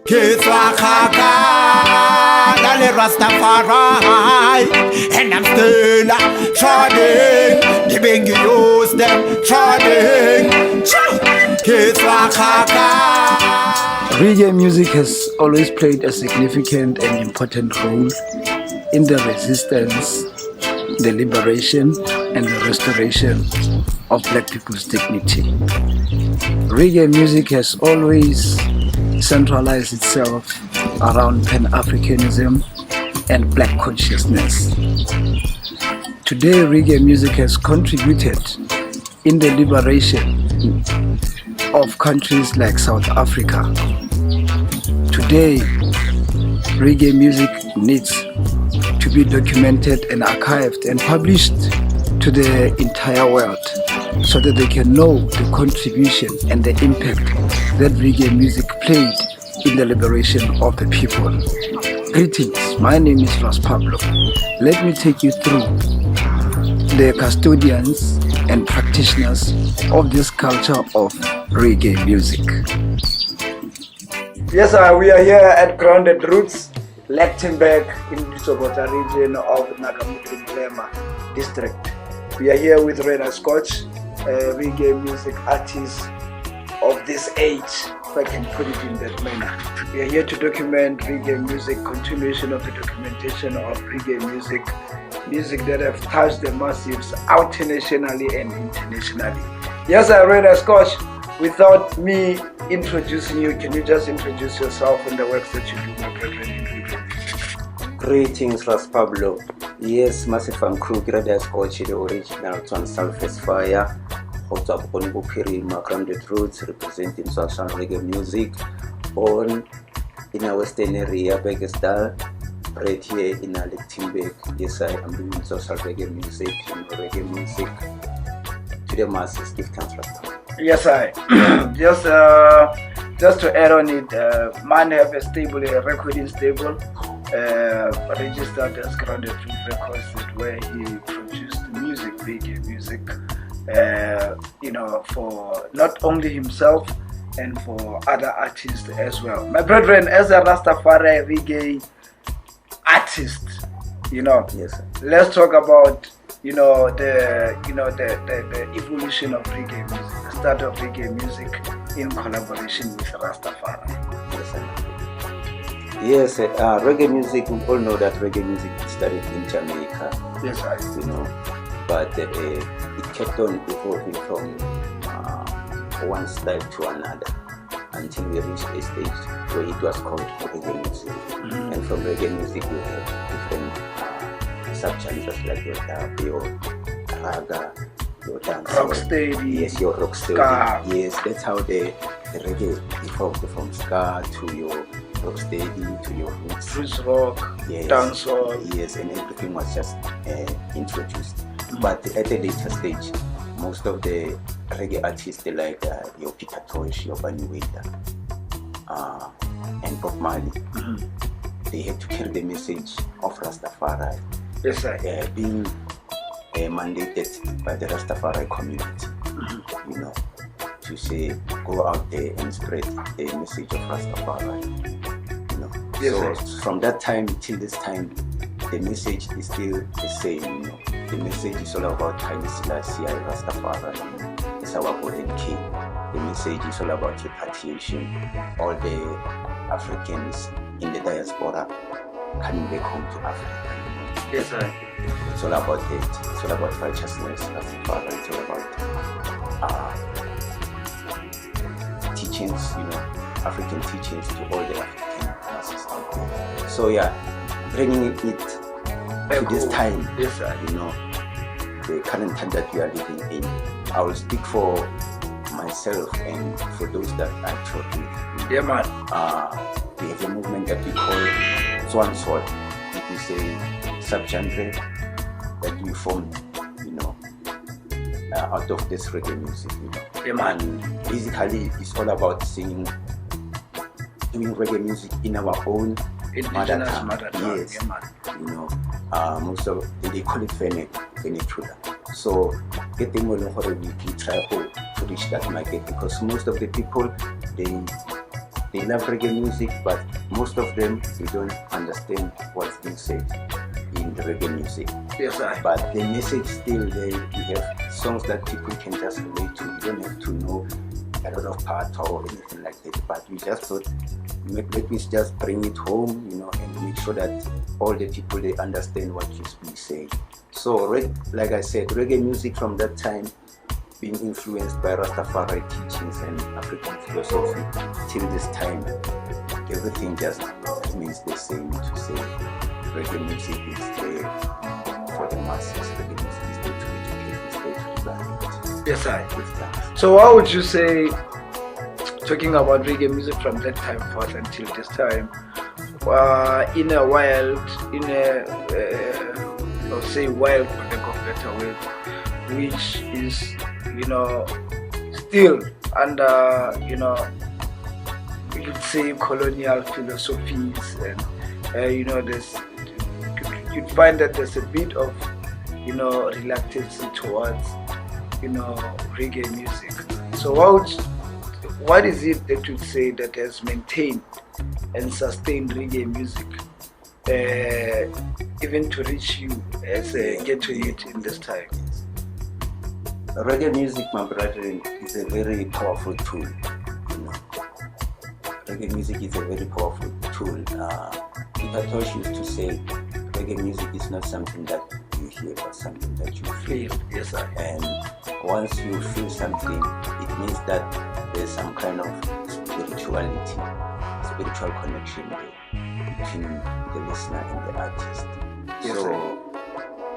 Kids Wakaka, Dale Rastafari, and I'm still trying. The big use them trying. Kids Wakaka. Reggae music has always played a significant and important role in the resistance, the liberation, and the restoration of Black people's dignity. Reggae music has always centralized itself around Pan-Africanism and Black consciousness. Today, reggae music has contributed in the liberation of countries like South Africa. Today, reggae music needs to be documented and archived and published to the entire world so that they can know the contribution and the impact that reggae music played in the liberation of the people. Greetings, my name is Pablo. Let me take you through the custodians and practitioners of this culture of reggae music. Yes, we are here at Grounded Roots, Lichtenburg in the Sobota region of Nakamukuru district. We are here with Scorch, a reggae music artist of this age, if I can put it in that manner. We are here to document reggae music, continuation of the documentation of reggae music that have touched the masses out nationally and internationally. Yes, I read Scorch. Without me introducing you, can you just introduce yourself and the works that you do, my brethren, in reggae music? Greetings, Pablo. Yes, Massive and Crew, Reggae Scorch, the original on Surface Fire. Hot up on Bukiri, Grounded Roots, representing social reggae music. Born in a western area, Pakistan, right here in Lichtenburg. Yes, I am doing social reggae music and reggae music to the masses. Give thanks, Rastafari. Yes, I. Just to add on it, man have a recording stable, registered as Grounded Roots Records, where he produced music, reggae music, for not only himself and for other artists as well. My brethren, as a Rastafari reggae artist, yes, let's talk about the evolution of reggae music, the start of reggae music in collaboration with Rastafari. Yes, reggae music, we all know that reggae music started in Jamaica. Yes, right. But it kept on evolving from one style to another until we reached a stage where it was called reggae music. Mm-hmm. And from reggae music we have different subgenres like your dub, your raga, your dance, rocksteady, yes, your rocksteady, ska. Yes, that's how the reggae evolved from ska to your rocksteady to your roots rock, yes, dancehall, yes, and everything was just introduced. Mm-hmm. But at a later stage, most of the reggae artists like your Peter Tosh, your Bunny Wailer, and Bob Marley, mm-hmm, they had to carry the message of Rastafari. Yes, sir. Being mandated by the Rastafari community, mm-hmm, to say go out there and spread the message of Rastafari. Yes, so sir. From that time till this time, the message is still the same. The message is all about Haile Selassie, Rastafari. It's our golden king. The message is all about repatriation. All the Africans in the diaspora coming back home to Africa. Yes, sir. It's all about it. It's all about righteousness. Rastafari. It's all about teachings, African teachings to all the African masses out there. So bringing it to this time, yes, sir. The current time that we are living in. I will speak for myself and for those that I talk with. Yeah, man. We have a movement that we call Swan Soul. It is a subgenre that we formed, out of this reggae music, Yeah, man. And basically, it's all about singing, doing reggae music in our own mother tongue. Yes, yeah, man. Most of they call it vernacular. So, getting more we try to reach that market because most of the people they They love reggae music, but most of them, they don't understand what's being said in the reggae music. Yes, I. But the message still there. You have songs that people can just relate to. You don't have to know a lot of part or anything like that. But we just thought, let me just bring it home, and make sure that all the people, they understand what you're being said. So, like I said, reggae music from that time, being influenced by Rastafari teachings and African philosophy, till this time, everything just remains the same. To say reggae music is there for the masses, reggae music is there to educate, is there to liberate. Yes, I. So what would you say, talking about reggae music from that time forth until this time, in a wild, let's say wild, for lack of better word, which is, still under, you could say colonial philosophies, and there's, you'd find that there's a bit of, reluctance towards, reggae music. So what is it that you'd say that has maintained and sustained reggae music, even to reach you as a ghetto youth in this time? Reggae music, my brethren, is a very powerful tool. Reggae music is a very powerful tool. Peter Tosh used to say, reggae music is not something that you hear, but something that you feel. Yes, sir. And once you feel something, it means that there's some kind of spiritual connection there between the listener and the artist. Yes, so, sir.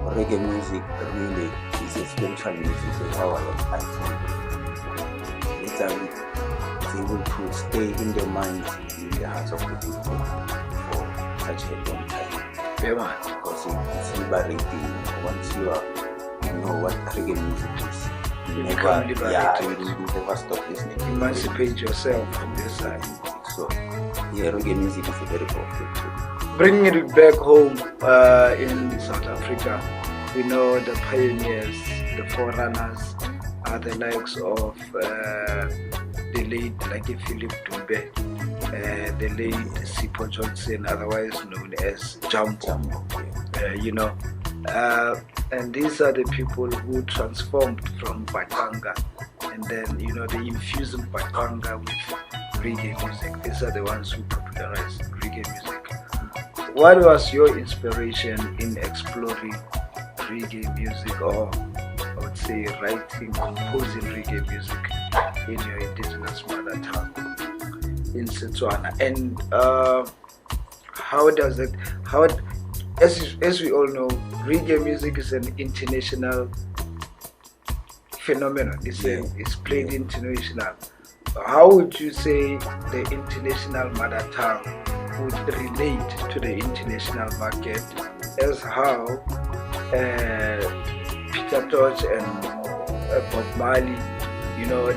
Reggae music really is a spiritual music, so how I feel. It's able to stay in the minds, in the hearts of the people for such a long time. Yeah, man. Because it's liberating. Once you know what reggae music is, you never stop listening. Emancipate yourself from this side. So, reggae music is a very powerful tool. Bringing it back home in South Africa, we know the pioneers, the forerunners are the likes of the late Philip Dube, the late Sipho Johnson, otherwise known as Jumbo. And these are the people who transformed from Batanga, and then they infused Batanga with reggae music. These are the ones who popularized reggae music. What was your inspiration in exploring reggae music, or I would say writing, composing reggae music in your indigenous mother tongue in Setswana? And how does it, as we all know, reggae music is an international phenomenon. It's played international. How would you say the international mother tongue would relate to the international market, as how Peter Tosh and Bob Marley,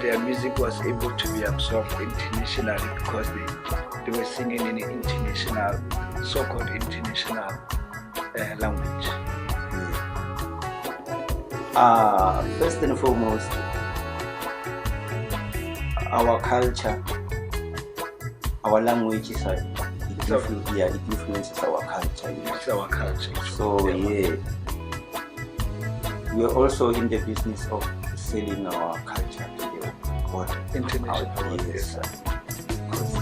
their music was able to be absorbed internationally because they were singing in an international, so-called international language? First and foremost, our culture, our language is it influences our culture. It's our culture. So we are also in the business of selling our culture to the world. International. Yes, because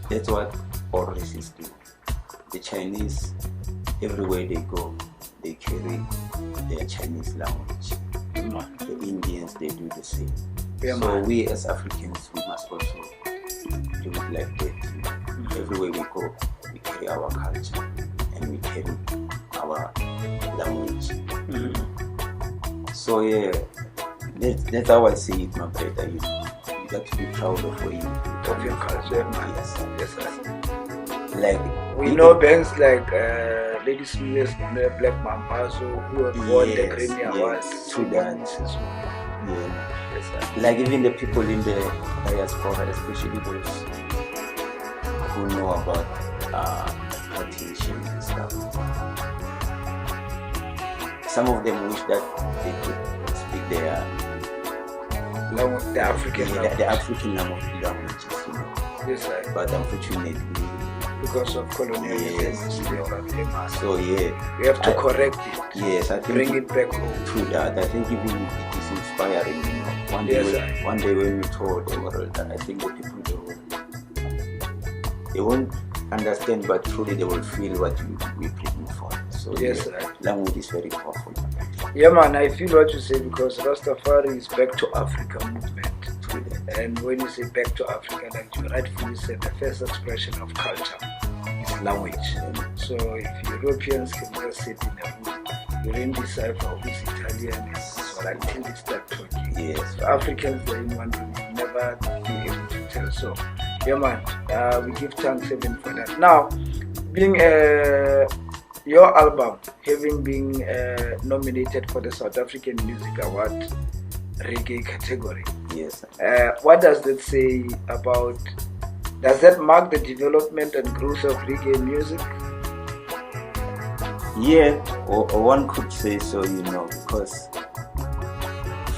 that's what all races do. The Chinese, everywhere they go, they carry their Chinese language. The Indians, they do the same. So we as Africans, we must also do it like that. Everywhere we go, we carry our culture and we carry our language. So that's how I see it, my brother. You got to be proud of where Of your culture. Yes. Like we know bands like Lady Smith, Black Mambazo, who have won the Grammy Awards. True that. Like even the people in the diaspora, especially those who know about plantation and stuff. Some of them wish that they could speak the African languages, Yes, sir. But unfortunately, Because of colonialism, yes. So yeah, we have to correct it. Yes, I think bring it back home. True that. I think even it is inspiring. You know, Yes, one day when we told the world that, I think the people they won't understand, but truly they will feel what we're pleading for. So yes, yeah, language is very powerful. Yeah, man, I feel what you say, because Rastafari is back to Africa movement. And when you say back to Africa, like you rightfully said, the first expression of culture is language. So if Europeans can just sit in a room, you didn't decipher who's Italian is, or until they start talking. Yes. So Africans, they're in one room, will never be able to tell. So, yeah, man, we give thanks even for that. Now, being your album having been nominated for the South African Music Award Reggae category. Yes. What does that say about, does that mark the development and growth of reggae music? Yeah, or one could say so, you know, because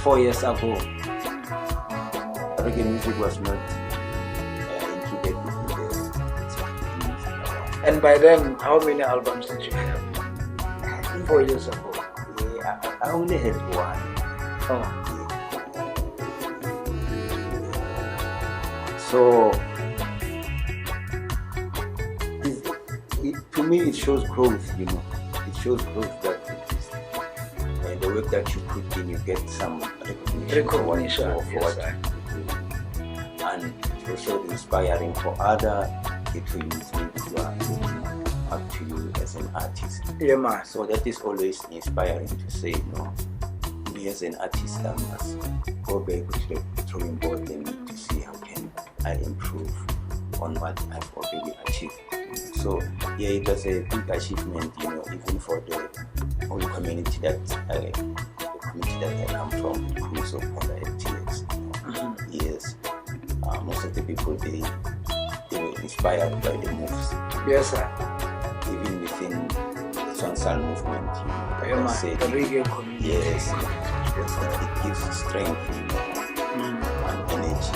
4 years ago, reggae music was not included within the music award. And by then, how many albums did you have? 4 years ago. Yeah, I only had one. Oh. So, to me, it shows growth, you know. It shows growth that it is, and the work that you put in, you get some recognition for what Yes, you do. And it's also inspiring for other people who are looking up to you as an artist. Yeah, man. So that is always inspiring to say, you know, me as an artist, I must go back to the drawing board and to see how can I improve on what I've already achieved. So yeah, it was a big achievement, you know, even for the whole community that I come from, the crews of other FTX. Yes, most of the people they were inspired by the moves. Yes, sir. Even within the Swansal movement, you know, Yeah, like I man. said, The reggae community. yes, it gives strength, you know, and energy.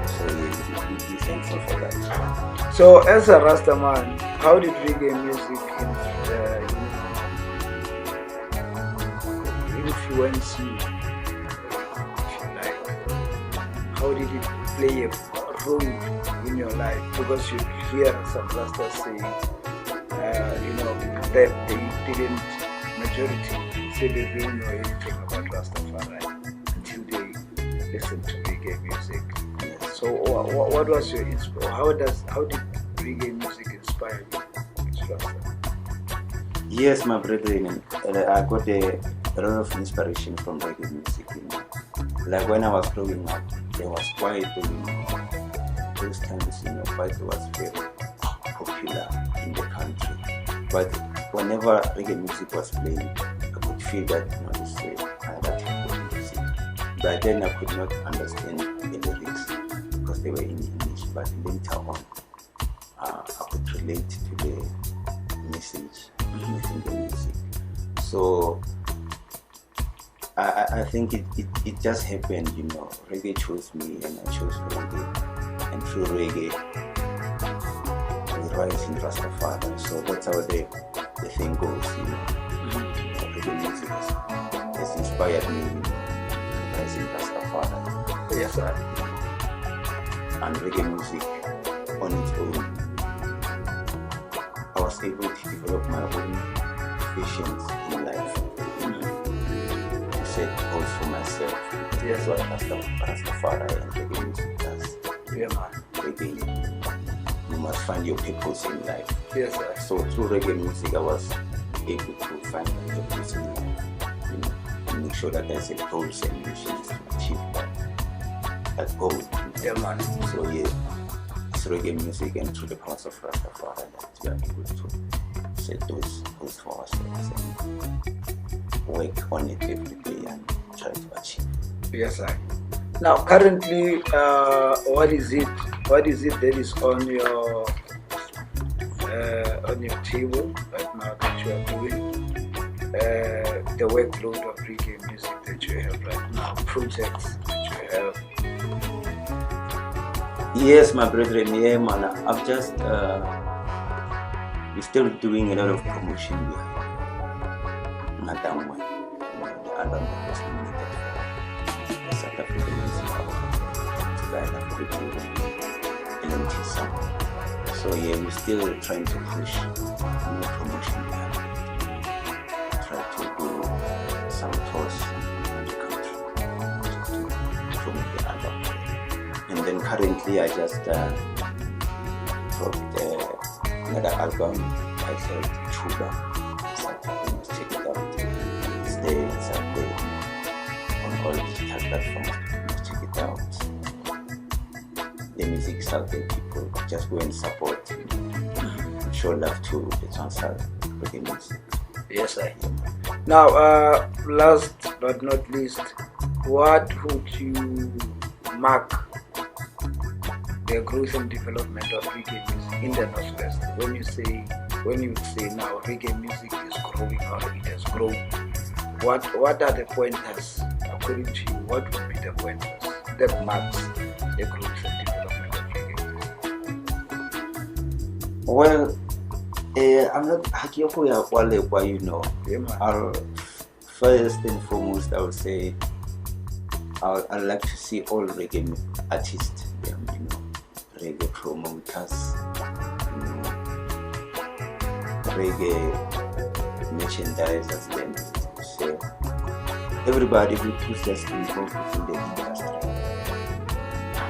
So yeah, we be thankful for that. So, as a Rasta man, how did reggae music influence you? If you like, how did it play a role in your life? Because you hear some Rastas saying, you know, that they didn't, majority say they didn't know anything about Rastafari until they listened to reggae music. So what was your inspiration? How did reggae music inspire you? Yes, my brethren, I got a lot of inspiration from reggae music. You know. Like when I was growing up, there was quite, those times, you know, quite was very popular in the country. But whenever reggae music was playing, I could feel that, you know, this that type of music. But then I could not understand the lyrics because they were in English. But later on, I could relate to the message within the music. So I think it just happened, you know. Reggae chose me and I chose reggae. And through reggae, we rise in Rastafari. So that's how the thing goes, you know. Reggae music has inspired me to rise in Rastafari. Yes, sir. And reggae music on its own, I was able to develop my own visions in life. To set goals for myself. Yes, what Rastafari and reggae music does. Yeah, man. Reggae, you must find your purpose in life. Yes, sir. So through reggae music, I was able to find my purpose in life. You know, and make sure that I set goals and missions to achieve that goal. Yeah, man. So yeah, it's reggae music and through the powers of Rastafari that we are able to set those goals for ourselves and work on it every day and try to achieve. Yes, sir. Now, currently, what is it that is on your table right now that you are doing? The workload of reggae music that you have right now, projects that you have. Yes, my brethren, yeah, man. I've just, we're still doing a lot of promotion behind Madam One, the album that was nominated for South African Music Award, together for the children, LMT song. So yeah, we're still trying to push more promotion behind it. Try to do some tours in the country to promote the album. And then currently I just dropped another album titled Chuba. So you must check it out. It's there, it's out there on all digital platforms. You must check it out. The music is out there, people. Just go and support. Show love to the Transal Reggae music. Yes, I. Now, last but not least, what would you mark the growth and development of reggae music in the Northwest? When you say now reggae music is growing or it has grown, what are the pointers according to you? What would be the pointers that marks the growth and development of reggae music? Well, I'm not hakioko ya wale kwa, you know. First and foremost, I would say I'd like to see all reggae artists, you know, reggae promoters, reggae merchandisers, then so everybody who's just involved in the industry.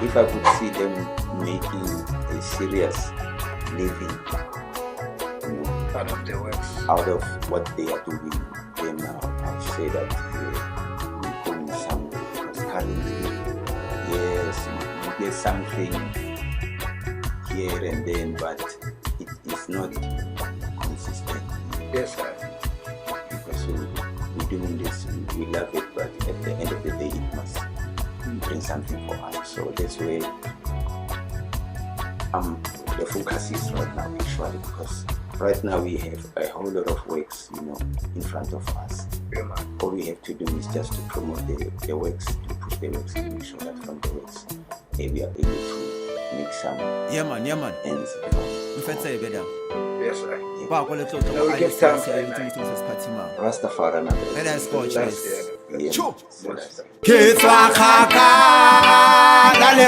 If I could see them making a serious living, you know, out of what they are doing, then I'd say that we're going somewhere. Because currently, yes, you get something here and then, but it is not consistent. Yes, sir. Because we're doing this, we love it, but at the end of the day, it must bring something for us. So that's where the focus is right now, actually, because right now we have a whole lot of works, you know, in front of us. All we have to do is just to promote the works, to push the works, and make sure that from the works, we are able to make some ends. Yes, sir. Rastafari,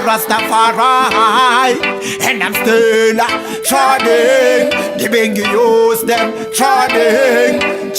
Rastafari, and I'm still trying. The bang you use them trying.